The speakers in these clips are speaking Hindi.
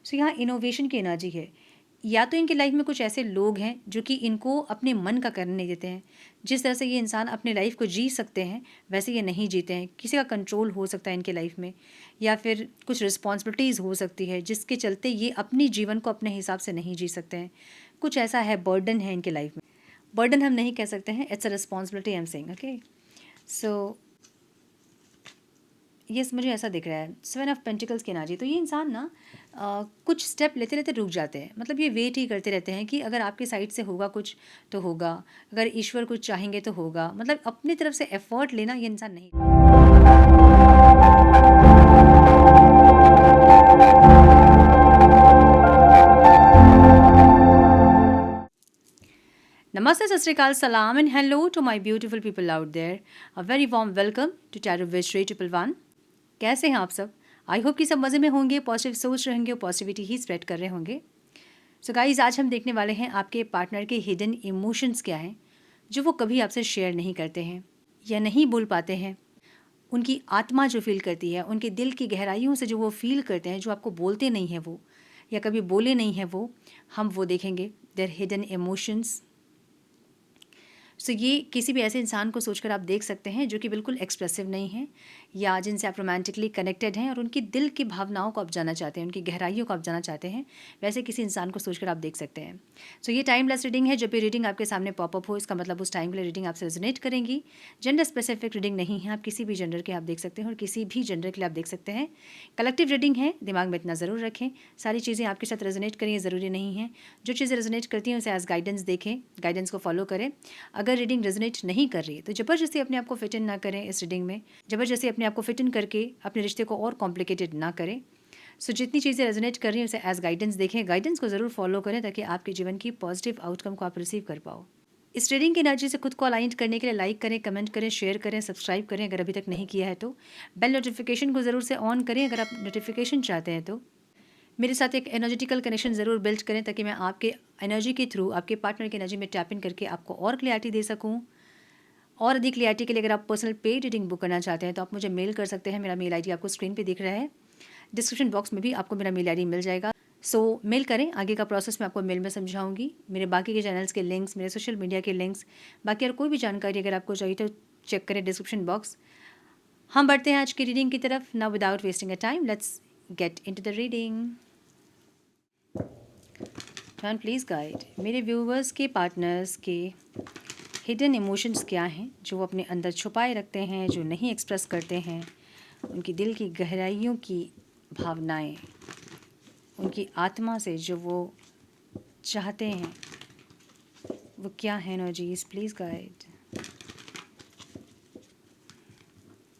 सो यहाँ इनोवेशन की एनर्जी है। या तो इनकी लाइफ में कुछ ऐसे लोग हैं जो कि इनको अपने मन का करने नहीं देते हैं। जिस तरह से ये इंसान अपने लाइफ को जी सकते हैं वैसे ये नहीं जीते हैं। किसी का कंट्रोल हो सकता है इनके लाइफ में, या फिर कुछ रिस्पॉन्सिबिलिटीज़ हो सकती है जिसके चलते ये अपनी जीवन को अपने हिसाब से नहीं जी सकते हैं। कुछ ऐसा है, बर्डन है इनके लाइफ में। बर्डन हम नहीं कह सकते हैं, it's a responsibility I am saying. Okay, so yes, मुझे ऐसा दिख रहा है सेवन ऑफ पेंटिकल्स की एनर्जी। तो ये इंसान ना कुछ स्टेप लेते लेते रुक जाते हैं। मतलब ये वेट ही करते रहते हैं कि अगर आपकी साइड से होगा कुछ तो होगा, अगर ईश्वर कुछ चाहेंगे तो होगा। मतलब अपनी तरफ से एफर्ट लेना ये इंसान नहीं। नमस्ते, सत श्रीकाल, सलाम and hello to my beautiful people out there. A very warm welcome to tarot with Shri 111। कैसे हैं आप सब? आई होप कि सब मज़े में होंगे, पॉजिटिव सोच रहेंगे और पॉजिटिविटी ही स्प्रेड कर रहे होंगे। सो गाइज, आज हम देखने वाले हैं आपके पार्टनर के हिडन इमोशंस क्या हैं जो वो कभी आपसे शेयर नहीं करते हैं या नहीं बोल पाते हैं। उनकी आत्मा जो फील करती है, उनके दिल की गहराइयों से जो वो फील करते हैं, जो आपको बोलते नहीं हैं वो, या कभी बोले नहीं हैं वो, हम वो देखेंगे, देयर हिडन इमोशंस। सो ये किसी भी ऐसे इंसान को सोचकर आप देख सकते हैं जो कि बिल्कुल एक्सप्रेसिव नहीं है, या जिनसे आप रोमांटिकली कनेक्टेड हैं और उनकी दिल की भावनाओं को आप जानना चाहते हैं, उनकी गहराइयों को आप जानना चाहते हैं। वैसे किसी इंसान को सोचकर आप देख सकते हैं। सो ये टाइमलेस रीडिंग है। जब भी रीडिंग आपके सामने पॉपअप हो, इसका मतलब उस टाइम के लिए रीडिंग आपसे रेजोनेट करेंगी। जेंडर स्पेसिफिक रीडिंग नहीं है, आप किसी भी जेंडर के आप देख सकते हैं और किसी भी जेंडर के लिए आप देख सकते हैं। कलेक्टिव रीडिंग है, दिमाग में इतना ज़रूर रखें। सारी चीज़ें आपके साथ रेजोनेट करें ज़रूरी नहीं है। जो चीज़ें रेजोनेट करती हैं उसे एज गाइडेंस देखें, गाइडेंस को फॉलो करें। अगर रीडिंग रेजोनेट नहीं कर रही है तो ज़बरदस्ती अपने आप को फिट इन ना करें। इस रीडिंग में ज़बरदस्ती अपने आप को फिट इन करके अपने रिश्ते को और कॉम्प्लिकेटेड ना करें। सो जितनी चीज़ें रेजोनेट कर रही हैं उसे एज गाइडेंस देखें, गाइडेंस को ज़रूर फॉलो करें ताकि आपके जीवन की पॉजिटिव आउटकम को आप रिसीव कर पाओ। इस रीडिंग की एनर्जी से खुद को अलाइन करने के लिए लाइक करें, कमेंट करें, शेयर करें, सब्सक्राइब करें अगर अभी तक नहीं किया है तो। बेल नोटिफिकेशन को ज़रूर से ऑन करें अगर आप नोटिफिकेशन चाहते हैं तो। मेरे साथ एक एनर्जेटिकल कनेक्शन ज़रूर बिल्ड करें ताकि मैं आपके एनर्जी के थ्रू आपके पार्टनर की एनर्जी में टैप इन करके आपको और क्लैरिटी दे सकूं। और अधिक क्लैरिटी के लिए अगर आप पर्सनल पेड रीडिंग बुक करना चाहते हैं तो आप मुझे मेल कर सकते हैं। मेरा मेल आईडी आपको स्क्रीन पे दिख रहा है, डिस्क्रिप्शन बॉक्स में भी आपको मेरा मेल आईडी मिल जाएगा। सो मेल करें, आगे का प्रोसेस मैं आपको मेल में समझाऊंगी। मेरे बाकी के चैनल्स के लिंक्स, मेरे सोशल मीडिया के लिंक्स, बाकी और कोई भी जानकारी अगर आपको चाहिए तो चेक करें डिस्क्रिप्शन बॉक्स। हम बढ़ते हैं आज की रीडिंग की तरफ। Now without wasting a time let's get into the reading. Turn please guide. मेरे व्यूवर्स के पार्टनर्स के हिडन इमोशंस क्या हैं जो वो अपने अंदर छुपाए रखते हैं, जो नहीं एक्सप्रेस करते हैं। उनकी दिल की गहराइयों की भावनाएं, उनकी आत्मा से जो वो चाहते हैं वो क्या है। Energies please guide,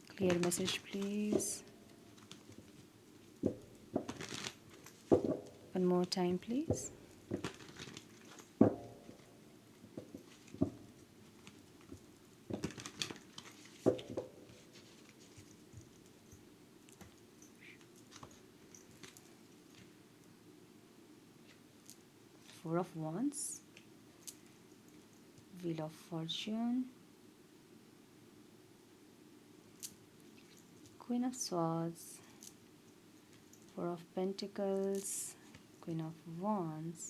clear message please, one more time please. Four of Wands, Wheel of Fortune, Queen of Swords, Four of Pentacles, Queen of Wands,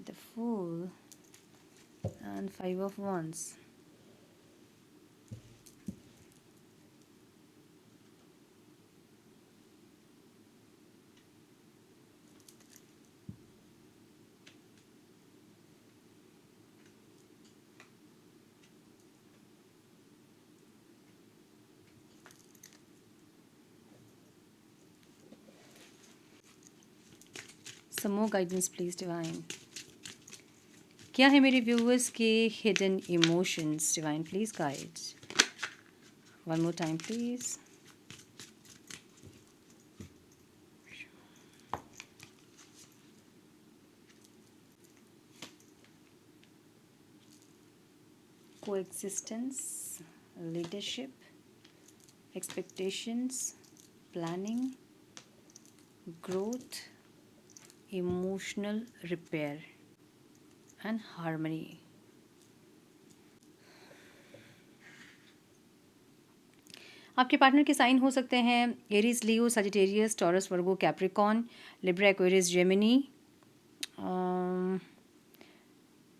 the Fool, and Five of Wands. Some more guidance please divine. क्या है मेरे व्यूअर्स के hidden emotions? Divine please guide, one more time please. Coexistence, leadership, expectations, planning, growth, emotional repair and harmony. आपके पार्टनर के साइन हो सकते हैं Aries, Leo, Sagittarius, Taurus, Virgo, Capricorn, Libra, Aquarius, Gemini.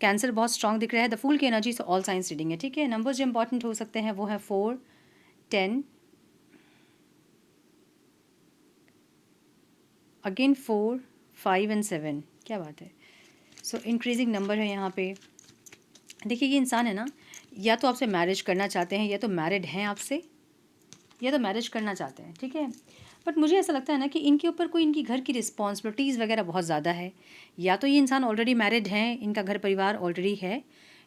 Cancer बहुत स्ट्रॉन्ग दिख रहा है। द फूल की एनर्जी से ऑल साइंस रीडिंग है, ठीक है। नंबर्स जो इंपॉर्टेंट हो सकते हैं वो है 4, 10, अगेन 4, 5 एंड 7। क्या बात है। सो इंक्रीजिंग नंबर है यहाँ पे। देखिए ये इंसान है ना, या तो आपसे मैरिज करना चाहते हैं, या तो मैरिड हैं आपसे, या तो मैरिज करना चाहते हैं, ठीक है। बट मुझे ऐसा लगता है ना कि इनके ऊपर कोई इनकी घर की रिस्पॉन्सिबिलिटीज़ वगैरह बहुत ज़्यादा है। या तो ये इंसान ऑलरेडी मैरिड हैं, इनका घर परिवार ऑलरेडी है,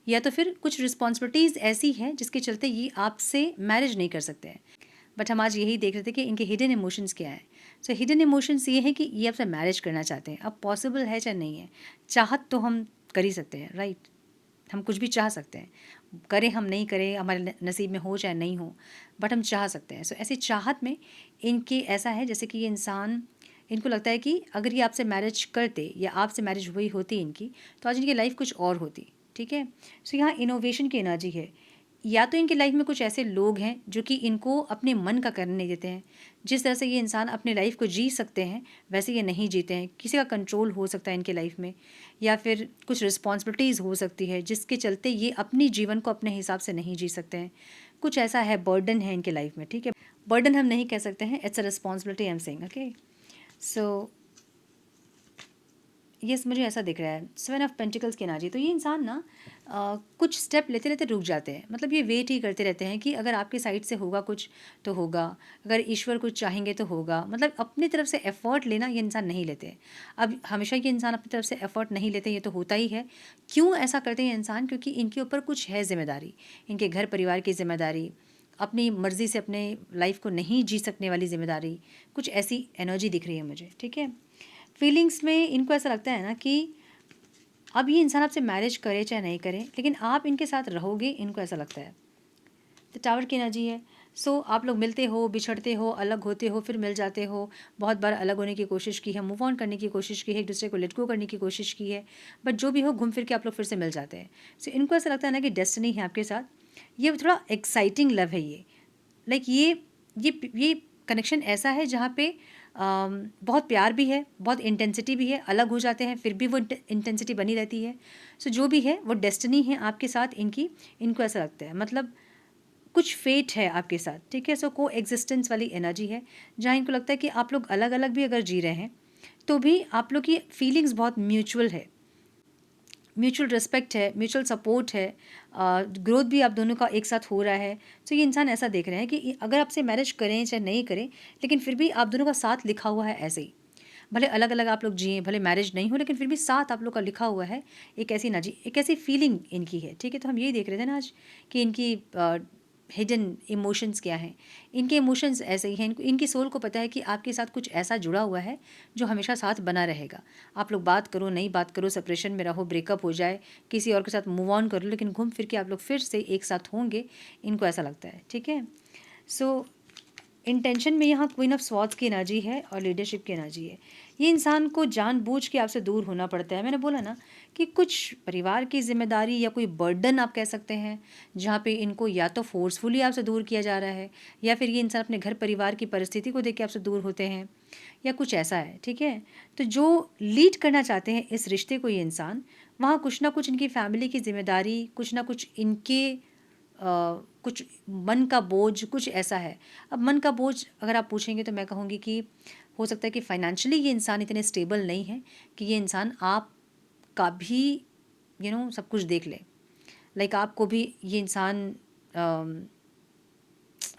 या तो फिर कुछ रिस्पॉन्सिबिलिटीज़ ऐसी हैं जिसके चलते ये आपसे मैरिज नहीं कर सकते हैं। बट हम आज यही देख रहे थे कि इनके हिडन इमोशंस क्या है। सो हिडन इमोशंस ये है कि ये आपसे मैरिज करना चाहते हैं। अब पॉसिबल है चाहे नहीं है, चाहत तो हम कर ही सकते हैं, राइट। हम कुछ भी चाह सकते हैं, करें हम नहीं करें, हमारे नसीब में हो चाहे नहीं हो, बट हम चाह सकते हैं। सो ऐसी चाहत में इनके ऐसा है जैसे कि ये इंसान, इनको लगता है कि अगर ये आपसे मैरिज करते या आपसे मैरिज हुई होती इनकी, तो आज इनकी लाइफ कुछ और होती, ठीक है। सो यहाँ इनोवेशन की एनर्जी है। या तो इनकी लाइफ में कुछ ऐसे लोग हैं जो कि इनको अपने मन का करने नहीं देते हैं। जिस तरह से ये इंसान अपनी लाइफ को जी सकते हैं वैसे ये नहीं जीते हैं। किसी का कंट्रोल हो सकता है इनके लाइफ में, या फिर कुछ रिस्पॉन्सिबिलिटीज़ हो सकती है जिसके चलते ये अपनी जीवन को अपने हिसाब से नहीं जी सकते हैं। कुछ ऐसा है, बर्डन है इनके लाइफ में, ठीक है। बर्डन हम नहीं कह सकते हैं, it's a responsibility I am saying, okay. So yes, मुझे ऐसा दिख रहा है 7 ऑफ पेंटिकल्स की एनर्जी। तो ये इंसान ना कुछ स्टेप लेते रहते रुक जाते हैं। मतलब ये वेट ही करते रहते हैं कि अगर आपके साइड से होगा कुछ तो होगा, अगर ईश्वर कुछ चाहेंगे तो होगा। मतलब अपनी तरफ से एफ़र्ट लेना ये इंसान नहीं लेते हैं। अब हमेशा ये इंसान अपनी तरफ से एफ़र्ट नहीं लेते, ये तो होता ही है। क्यों ऐसा करते हैं इंसान? क्योंकि इनके ऊपर कुछ है ज़िम्मेदारी, इनके घर परिवार की ज़िम्मेदारी, अपनी मर्ज़ी से अपने लाइफ को नहीं जी सकने वाली ज़िम्मेदारी, कुछ ऐसी एनर्जी दिख रही है मुझे, ठीक है। फीलिंग्स में इनको ऐसा लगता है ना कि अब ये इंसान आपसे मैरिज करे चाहे नहीं करे, लेकिन आप इनके साथ रहोगे, इनको ऐसा लगता है। तो टावर की एनर्जी है। सो आप लोग मिलते हो, बिछड़ते हो, अलग होते हो, फिर मिल जाते हो। बहुत बार अलग होने की कोशिश की है, मूव ऑन करने की कोशिश की है, एक दूसरे को लेट गो करने की कोशिश की है, बट जो भी हो घूम फिर के आप लोग फिर से मिल जाते हैं। सो इनको ऐसा लगता है ना कि डेस्टिनी है आपके साथ। ये थोड़ा एक्साइटिंग लव है ये। लाइक ये कनेक्शन ऐसा है जहाँ पे बहुत प्यार भी है, बहुत इंटेंसिटी भी है। अलग हो जाते हैं फिर भी वो इंटेंसिटी बनी रहती है। सो जो भी है वो डेस्टिनी है आपके साथ इनकी। इनको ऐसा लगता है, मतलब कुछ फेट है आपके साथ, ठीक है। सो को एग्जिस्टेंस वाली एनर्जी है, जहाँ इनको लगता है कि आप लोग अलग अलग भी अगर जी रहे हैं तो भी आप लोग की फीलिंग्स बहुत म्यूचुअल है, म्यूचुअल रिस्पेक्ट है, म्यूचुअल सपोर्ट है, ग्रोथ भी आप दोनों का एक साथ हो रहा है। सो ये इंसान ऐसा देख रहे हैं कि अगर आपसे मैरिज करें चाहे नहीं करें, लेकिन फिर भी आप दोनों का साथ लिखा हुआ है ऐसे ही। भले अलग अलग आप लोग जिए, भले मैरिज नहीं हो, लेकिन फिर भी साथ आप लोग का लिखा हुआ है। एक ऐसी एनर्जी, एक ऐसी फीलिंग इनकी है, ठीक है। तो हम यही देख रहे थे ना आज कि इनकी हिडन इमोशंस क्या हैं। इनके इमोशंस ऐसे ही हैं, इनकी सोल को पता है कि आपके साथ कुछ ऐसा जुड़ा हुआ है जो हमेशा साथ बना रहेगा। आप लोग बात करो नहीं बात करो, सेपरेशन में रहो, ब्रेकअप हो जाए, किसी और के साथ मूव ऑन कर लो, लेकिन घूम फिर के आप लोग फिर से एक साथ होंगे, इनको ऐसा लगता है, ठीक है। सो इंटेंशन में यहाँ क्वीन ऑफ स्वॉर्ड्स की एनर्जी है और लीडरशिप की एनर्जी है। ये इंसान को जानबूझ के आपसे दूर होना पड़ता है। मैंने बोला ना कि कुछ परिवार की जिम्मेदारी या कोई बर्डन आप कह सकते हैं, जहाँ पे इनको या तो फोर्सफुली आपसे दूर किया जा रहा है, या फिर ये इंसान अपने घर परिवार की परिस्थिति को देख के आपसे दूर होते हैं, या कुछ ऐसा है, ठीक है। तो जो लीड करना चाहते हैं इस रिश्ते को ये इंसान, वहाँ कुछ ना कुछ इनकी फैमिली की जिम्मेदारी, कुछ ना कुछ इनके कुछ मन का बोझ, कुछ ऐसा है। अब मन का बोझ अगर आप पूछेंगे तो मैं कहूँगी कि हो सकता है कि फाइनेंशियली ये इंसान इतने स्टेबल नहीं है कि ये इंसान आपका भी सब कुछ देख ले। लाइक आपको भी ये इंसान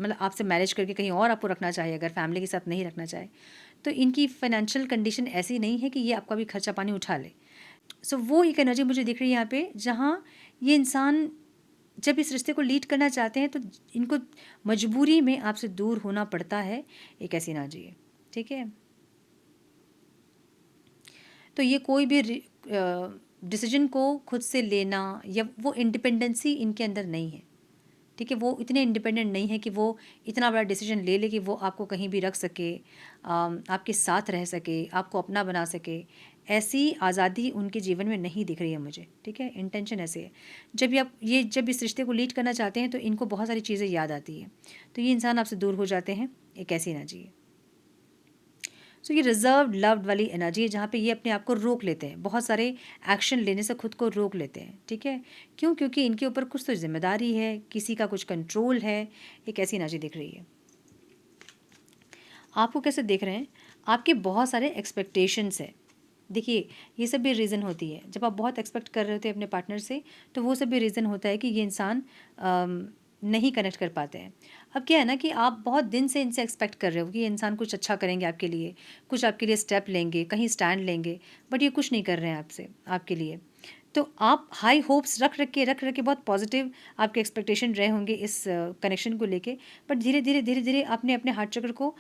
मतलब आपसे मैरिज करके कहीं और आपको रखना चाहे, अगर फैमिली के साथ नहीं रखना चाहे, तो इनकी फाइनेंशियल कंडीशन ऐसी नहीं है कि ये आपका भी खर्चा पानी उठा ले। सो वो एक एनर्जी मुझे दिख रही है यहाँ पे, जहाँ ये इंसान जब इस रिश्ते को लीड करना चाहते हैं तो इनको मजबूरी में आपसे दूर होना पड़ता है, एक ऐसी एनर्जी है, ठीक है। तो ये कोई भी डिसीजन को खुद से लेना या वो इंडिपेंडेंसी इनके अंदर नहीं है, ठीक है। वो इतने इंडिपेंडेंट नहीं है कि वो इतना बड़ा डिसीजन ले ले कि वो आपको कहीं भी रख सके, आपके साथ रह सके, आपको अपना बना सके। ऐसी आज़ादी उनके जीवन में नहीं दिख रही है मुझे, ठीक है। इंटेंशन ऐसे है, जब इस रिश्ते को लीड करना चाहते हैं तो इनको बहुत सारी चीज़ें याद आती है, तो ये इंसान आपसे दूर हो जाते हैं। एक ऐसी एनर्जी है। सो ये रिजर्व्ड लव्ड वाली एनर्जी है, जहाँ पे ये अपने आप को रोक लेते हैं, बहुत सारे एक्शन लेने से खुद को रोक लेते हैं, ठीक है। क्यों? क्योंकि इनके ऊपर कुछ तो जिम्मेदारी है, किसी का कुछ कंट्रोल है। एक ऐसी एनर्जी दिख रही है। आपको कैसे देख रहे हैं? आपके बहुत सारे एक्सपेक्टेशंस है। देखिए, ये सब भी रीज़न होती है। जब आप बहुत एक्सपेक्ट कर रहे होते हैं अपने पार्टनर से, तो वो सब भी रीज़न होता है कि ये इंसान नहीं कनेक्ट कर पाते हैं। अब क्या है ना कि आप बहुत दिन से इनसे एक्सपेक्ट कर रहे हो कि ये इंसान कुछ अच्छा करेंगे आपके लिए, कुछ आपके लिए स्टेप लेंगे, कहीं स्टैंड लेंगे, बट ये कुछ नहीं कर रहे हैं आपसे, आपके लिए। तो आप हाई होप्स रख रख के बहुत पॉजिटिव आपके एक्सपेक्टेशन रहे होंगे इस कनेक्शन को लेके, बट धीरे धीरे आपने अपने हार्ट चक्र को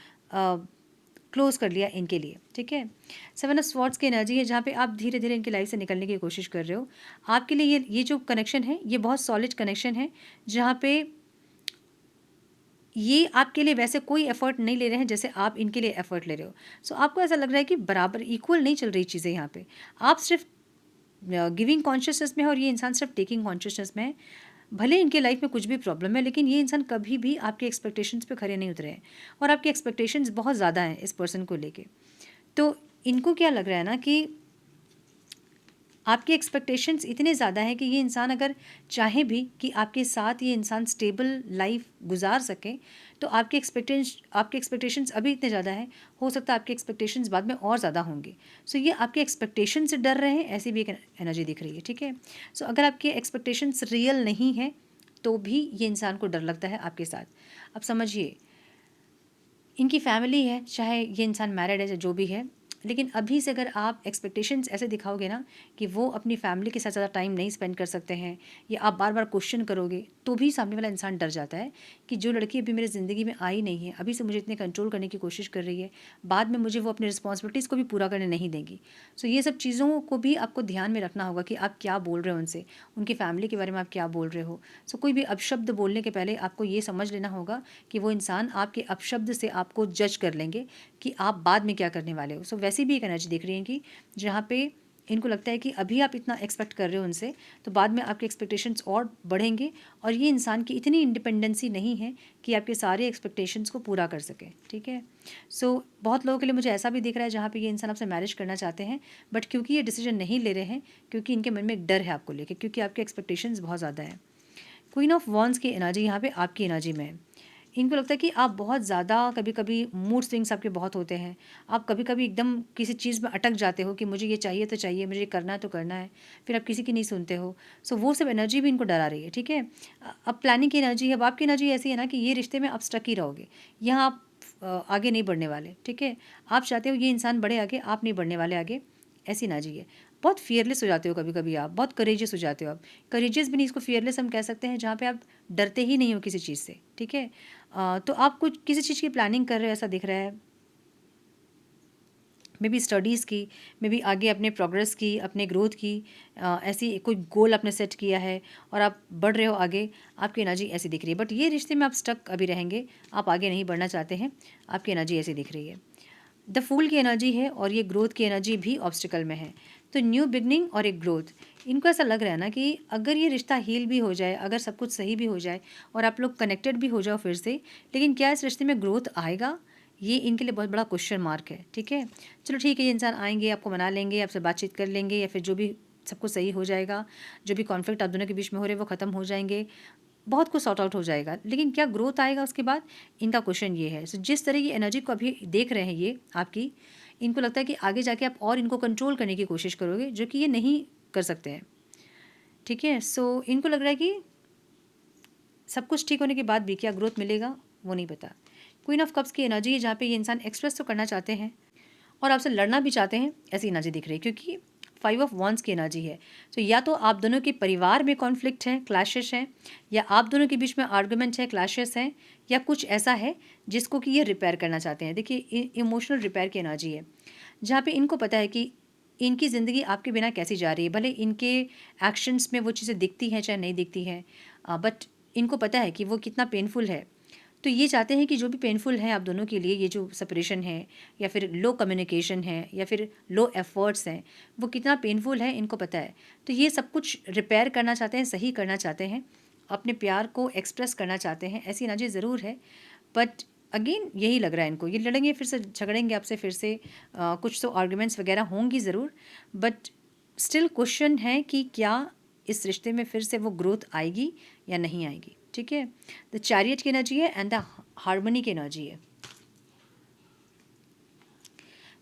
क्लोज कर लिया इनके लिए, ठीक है। सेवन ऑफ स्वॉर्ड्स की एनर्जी है, जहाँ पे आप धीरे धीरे इनकी लाइफ से निकलने की कोशिश कर रहे हो। आपके लिए ये जो कनेक्शन है, ये बहुत सॉलिड कनेक्शन है, जहाँ पे ये आपके लिए वैसे कोई एफर्ट नहीं ले रहे हैं जैसे आप इनके लिए एफर्ट ले रहे हो। सो आपको ऐसा लग रहा है कि बराबर इक्वल नहीं चल रही चीज़ें यहाँ पे। आप सिर्फ गिविंग कॉन्शियसनेस में है और ये इंसान सिर्फ टेकिंग कॉन्शियसनेस में है। भले इनके लाइफ में कुछ भी प्रॉब्लम है, लेकिन ये इंसान कभी भी आपके एक्सपेक्टेशंस पे खरे नहीं उतरे हैं, और आपके एक्सपेक्टेशंस बहुत ज़्यादा हैं इस पर्सन को लेके। तो इनको क्या लग रहा है ना कि आपके एक्सपेक्टेशंस इतने ज़्यादा हैं कि ये इंसान अगर चाहे भी कि आपके साथ ये इंसान स्टेबल लाइफ गुजार सके, तो आपके एक्सपेक्टेशंस अभी इतने ज़्यादा हैं, हो सकता है आपके एक्सपेक्टेशंस बाद में और ज़्यादा होंगे। सो ये आपके एक्सपेक्टेशन से डर रहे हैं, ऐसी भी एक एनर्जी दिख रही है, ठीक है। सो अगर आपके एक्सपेक्टेशंस रियल नहीं है, तो भी ये इंसान को डर लगता है आपके साथ। अब समझिए, इनकी फैमिली है, चाहे ये इंसान मैरिड है या जो भी है, लेकिन अभी से अगर आप एक्सपेक्टेशंस ऐसे दिखाओगे ना कि वो अपनी फैमिली के साथ ज़्यादा टाइम नहीं स्पेंड कर सकते हैं, या आप बार बार क्वेश्चन करोगे, तो भी सामने वाला इंसान डर जाता है कि जो लड़की अभी मेरी ज़िंदगी में आई नहीं है, अभी से मुझे इतने कंट्रोल करने की कोशिश कर रही है, बाद में मुझे वो अपनी रिस्पॉन्सिबिलिटीज़ को भी पूरा करने नहीं देंगी। सो ये सब चीज़ों को भी आपको ध्यान में रखना होगा कि आप क्या बोल रहे हो उनसे, उनकी फैमिली के बारे में आप क्या बोल रहे हो। सो कोई भी अपशब्द बोलने के पहले आपको ये समझ लेना होगा कि वो इंसान आपके अपशब्द से आपको जज कर लेंगे कि आप बाद में क्या करने वाले हो। सो वैसी भी एक एनर्जी दिख रही है कि जहाँ पे इनको लगता है कि अभी आप इतना एक्सपेक्ट कर रहे हो उनसे, तो बाद में आपके एक्सपेक्टेशंस और बढ़ेंगे, और ये इंसान की इतनी इंडिपेंडेंसी नहीं है कि आपके सारे एक्सपेक्टेशंस को पूरा कर सके, ठीक है। सो बहुत लोगों के लिए मुझे ऐसा भी दिख रहा है जहाँ पे ये इंसान आपसे मैरिज करना चाहते हैं, बट क्योंकि ये डिसीजन नहीं ले रहे हैं, क्योंकि इनके मन में एक डर है आपको लेके, क्योंकि आपके एक्सपेक्टेशंस बहुत ज़्यादा है। क्वीन ऑफ वॉन्ड्स की एनर्जी यहाँ पे आपकी एनर्जी में है। इनको लगता है कि आप बहुत ज़्यादा कभी कभी मूड स्विंग्स आपके बहुत होते हैं। आप कभी कभी एकदम किसी चीज़ में अटक जाते हो कि मुझे ये चाहिए तो चाहिए, मुझे ये करना है तो करना है, फिर आप किसी की नहीं सुनते हो। सो वो सब एनर्जी भी इनको डरा रही है, ठीक है। अब प्लानिंग की एनर्जी है, अब आपकी एनर्जी ऐसी है ना कि ये रिश्ते में आप स्टक ही रहोगे, यहाँ आप आगे नहीं बढ़ने वाले, ठीक है। आप चाहते हो ये इंसान बढ़े आगे, आप नहीं बढ़ने वाले आगे, ऐसी एनर्जी है। बहुत फियरलेस हो जाते हो कभी कभी, आप बहुत करेजियस हो जाते हो। आप करेजियस भी नहीं, इसको फियरलेस हम कह सकते हैं, जहाँ पे आप डरते ही नहीं हो किसी चीज़ से, ठीक है। तो आप कुछ किसी चीज़ की प्लानिंग कर रहे हो ऐसा दिख रहा है, मे बी स्टडीज़ की, मे बी आगे अपने प्रोग्रेस की, अपने ग्रोथ की, ऐसी कोई गोल आपने सेट किया है और आप बढ़ रहे हो आगे, आपकी एनर्जी ऐसी दिख रही है। बट ये रिश्ते में आप स्टक अभी रहेंगे, आप आगे नहीं बढ़ना चाहते हैं, आपकी एनर्जी ऐसी दिख रही है। द फूल की एनर्जी है, और ये ग्रोथ की एनर्जी भी ऑब्स्टिकल में है। तो न्यू बिगनिंग और एक ग्रोथ, इनको ऐसा लग रहा है ना कि अगर ये रिश्ता हील भी हो जाए, अगर सब कुछ सही भी हो जाए और आप लोग कनेक्टेड भी हो जाओ फिर से, लेकिन क्या इस रिश्ते में ग्रोथ आएगा, ये इनके लिए बहुत बड़ा क्वेश्चन मार्क है, ठीक है। चलो ठीक है, ये इंसान आएंगे, आपको मना लेंगे, आपसे बातचीत कर लेंगे, या फिर जो भी सब कुछ सही हो जाएगा, जो भी कॉन्फ्लिक्ट आप दोनों के बीच में हो रहे हैं वो ख़त्म हो जाएंगे, बहुत कुछ सॉर्ट आउट हो जाएगा, लेकिन क्या ग्रोथ आएगा उसके बाद, इनका क्वेश्चन ये है। सो जिस तरह की एनर्जी को अभी देख रहे हैं ये आपकी, इनको लगता है कि आगे जाके आप और इनको कंट्रोल करने की कोशिश करोगे, जो कि ये नहीं कर सकते हैं, ठीक है। सो इनको लग रहा है कि सब कुछ ठीक होने के बाद भी क्या ग्रोथ मिलेगा, वो नहीं पता। क्वीन ऑफ कप्स की एनर्जी है, जहाँ पे ये इंसान एक्सप्रेस तो करना चाहते हैं और आपसे लड़ना भी चाहते हैं, ऐसी एनर्जी दिख रही है, क्योंकि फाइव ऑफ वॉन्ड्स की एनर्जी है। तो या तो आप दोनों के परिवार में कॉन्फ्लिक्ट है, क्लैशेस हैं, या आप दोनों के बीच में आर्गुमेंट है, क्लैशेस हैं, या कुछ ऐसा है जिसको कि ये रिपेयर करना चाहते हैं। देखिए, इमोशनल रिपेयर की एनर्जी है, जहाँ पे इनको पता है कि इनकी ज़िंदगी आपके बिना कैसी जा रही है। भले इनके एक्शंस में वो चीज़ें दिखती हैं चाहे नहीं दिखती हैं, बट इनको पता है कि वो कितना पेनफुल है। तो ये चाहते हैं कि जो भी पेनफुल है आप दोनों के लिए, ये जो सेपरेशन है या फिर लो कम्युनिकेशन है या फिर लो एफर्ट्स हैं, वो कितना पेनफुल है इनको पता है। तो ये सब कुछ रिपेयर करना चाहते हैं, सही करना चाहते हैं, अपने प्यार को एक्सप्रेस करना चाहते हैं। ऐसी एनर्जी ज़रूर है, बट अगेन यही लग रहा है इनको, ये लड़ेंगे फिर से, झगड़ेंगे आपसे फिर से, कुछ तो आर्ग्यूमेंट्स वगैरह होंगी ज़रूर, बट स्टिल क्वेश्चन है कि क्या इस रिश्ते में फिर से वो ग्रोथ आएगी या नहीं आएगी। ठीक है, द चैरियट की एनर्जी है एंड द हार्मनी की एनर्जी है।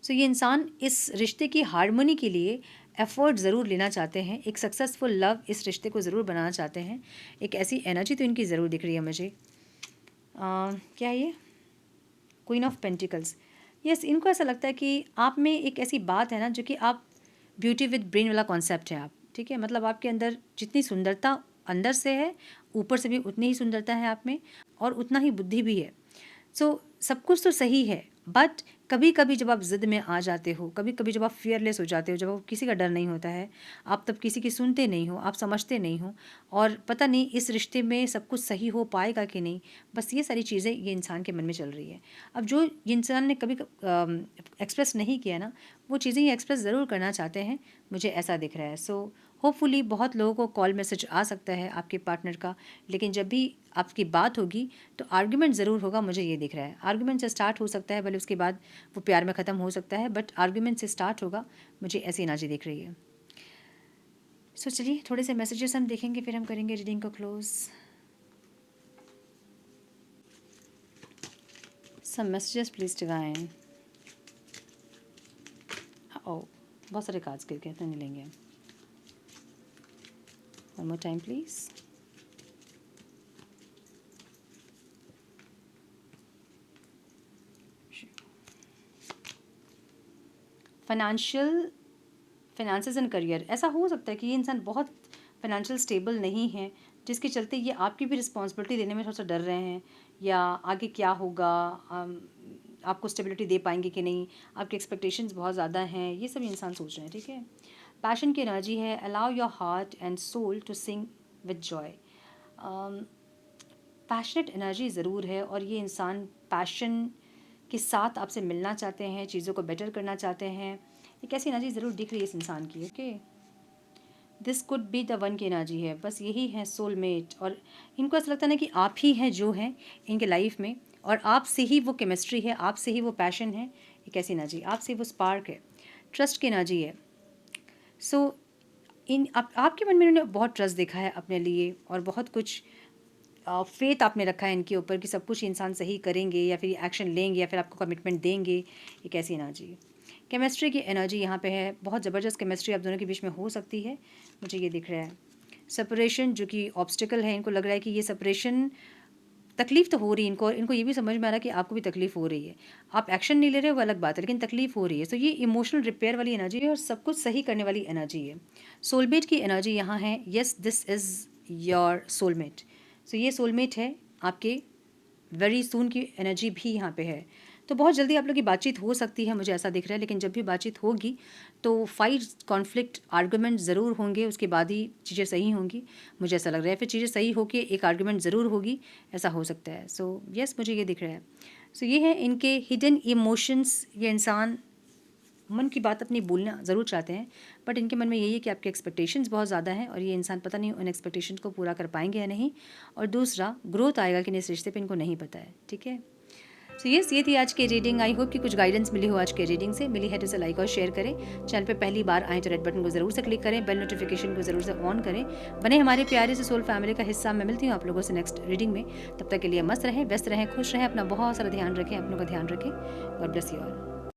सो ये इंसान इस रिश्ते की हार्मनी के लिए एफर्ट ज़रूर लेना चाहते हैं, एक सक्सेसफुल लव इस रिश्ते को ज़रूर बनाना चाहते हैं। एक ऐसी एनर्जी तो इनकी ज़रूर दिख रही है मुझे। क्या ये क्वीन ऑफ पेंटिकल्स, यस, इनको ऐसा लगता है कि आप में एक ऐसी बात है ना जो कि आप ब्यूटी विद ब्रेन वाला कॉन्सेप्ट है आप। ठीक है, मतलब आपके अंदर जितनी सुंदरता अंदर से है, ऊपर से भी उतनी ही सुंदरता है आप में, और उतना ही बुद्धि भी है। सो सब कुछ तो सही है, बट कभी कभी जब आप ज़िद में आ जाते हो, कभी कभी जब आप फियरलेस हो जाते हो, जब आप किसी का डर नहीं होता है, आप तब किसी की सुनते नहीं हो, आप समझते नहीं हो, और पता नहीं इस रिश्ते में सब कुछ सही हो पाएगा कि नहीं, बस ये सारी चीज़ें ये इंसान के मन में चल रही है। अब जो इंसान ने कभी एक्सप्रेस नहीं किया ना, वो चीज़ें ये एक्सप्रेस ज़रूर करना चाहते हैं, मुझे ऐसा दिख रहा है। सो होपफुली बहुत लोगों को कॉल मैसेज आ सकता है आपके पार्टनर का, लेकिन जब भी आपकी बात होगी तो आर्ग्यूमेंट ज़रूर होगा, मुझे ये दिख रहा है। आर्ग्यूमेंट से स्टार्ट हो सकता है, भले उसके बाद वो प्यार में ख़त्म हो सकता है, बट आर्ग्यूमेंट से स्टार्ट होगा, मुझे ऐसी एनर्जी दिख रही है। सो चलिए थोड़े से मैसेजेस हम देखेंगे, फिर हम करेंगे रीडिंग को close. Some messages please divine. Oh बहुत सारे कार्ड्स गिर गए, तो नहीं लेंगे। One more time please. Finances and career, ऐसा हो सकता है कि ये इंसान बहुत फाइनेंशियल स्टेबल नहीं है, जिसके चलते ये आपकी भी रिस्पॉन्सिबिलिटी लेने में थोड़ा सा डर रहे हैं, या आगे क्या होगा, आपको स्टेबिलिटी दे पाएंगे कि नहीं, आपके एक्सपेक्टेशंस बहुत ज़्यादा हैं, ये सब इंसान सोच रहे हैं। ठीक है, पैशन की एनर्जी है, allow your heart and soul to sing with joy. Passionate energy ज़रूर है, और ये इंसान पैशन के साथ आपसे मिलना चाहते हैं, चीज़ों को बेटर करना चाहते हैं। एक ऐसी एनर्जी ज़रूर दिख रही है इस इंसान की। Okay, this could be the one की एनर्जी है, बस यही है सोलमेट, और इनको ऐसा लगता है ना कि आप ही हैं जो हैं इनके लाइफ में, और आपसे ही वो केमिस्ट्री है, आपसे ही वो पैशन है। एक ऐसी एनर्जी, आपसे वो स्पार्क है, ट्रस्ट की एनर्जी है। सो आपके मन में इन्होंने बहुत ट्रस्ट देखा है अपने लिए, और बहुत कुछ फेथ आपने रखा है इनके ऊपर कि सब कुछ इंसान सही करेंगे, या फिर एक्शन लेंगे, या फिर आपको कमिटमेंट देंगे। एक ऐसी एनर्जी, केमिस्ट्री की एनर्जी यहाँ पे है, बहुत ज़बरदस्त केमिस्ट्री आप दोनों के बीच में हो सकती है, मुझे ये दिख रहा है। सेपरेशन जो कि ऑब्स्टिकल है, इनको लग रहा है कि ये सेपरेशन तकलीफ़ तो हो रही है इनको, और इनको ये भी समझ में आ रहा है कि आपको भी तकलीफ़ हो रही है। आप एक्शन नहीं ले रहे, वो अलग बात है, लेकिन तकलीफ़ हो रही है। सो ये इमोशनल रिपेयर वाली एनर्जी है, और सब कुछ सही करने वाली एनर्जी है। सोलमेट की एनर्जी यहाँ है, yes this is your soulmate. So ये सोलमेट है आपके, वेरी सून की एनर्जी भी यहाँ पे है। तो बहुत जल्दी आप लोग की बातचीत हो सकती है, मुझे ऐसा दिख रहा है, लेकिन जब भी बातचीत होगी तो फाइट, कॉन्फ्लिक्ट, आर्गूमेंट ज़रूर होंगे, उसके बाद ही चीज़ें सही होंगी, मुझे ऐसा लग रहा है। फिर चीज़ें सही होके एक आर्गूमेंट ज़रूर होगी, ऐसा हो सकता है। सो यस, मुझे ये दिख रहा है। सो ये है इनके हिडन इमोशंस। ये इंसान मन की बात अपनी बोलना ज़रूर चाहते हैं, बट इनके मन में यही है कि आपके एक्सपेक्टेशंस बहुत ज़्यादा हैं, और ये इंसान पता नहीं उन एक्सपेक्टेशंस को पूरा कर पाएंगे या नहीं, और दूसरा ग्रोथ आएगा कि नहीं इस रिश्ते पे, इनको नहीं पता है। ठीक है, सो यस, ये थी आज की रीडिंग। आई होप कि कुछ गाइडेंस मिली हो आज के रीडिंग से। मिली है तो इसे लाइक और शेयर करें। चैनल पे पहली बार आए तो रेड बटन को ज़रूर से क्लिक करें, बेल नोटिफिकेशन को ज़रूर से ऑन करें, बने हमारे प्यारे से सोल फैमिली का हिस्सा। मैं मिलती हूँ आप लोगों से नेक्स्ट रीडिंग में। तब तक के लिए मस्त रहें, व्यस्त रहें, खुश रहें, अपना बहुत सारा ध्यान रखें, अपनों का ध्यान रखें। God bless you all.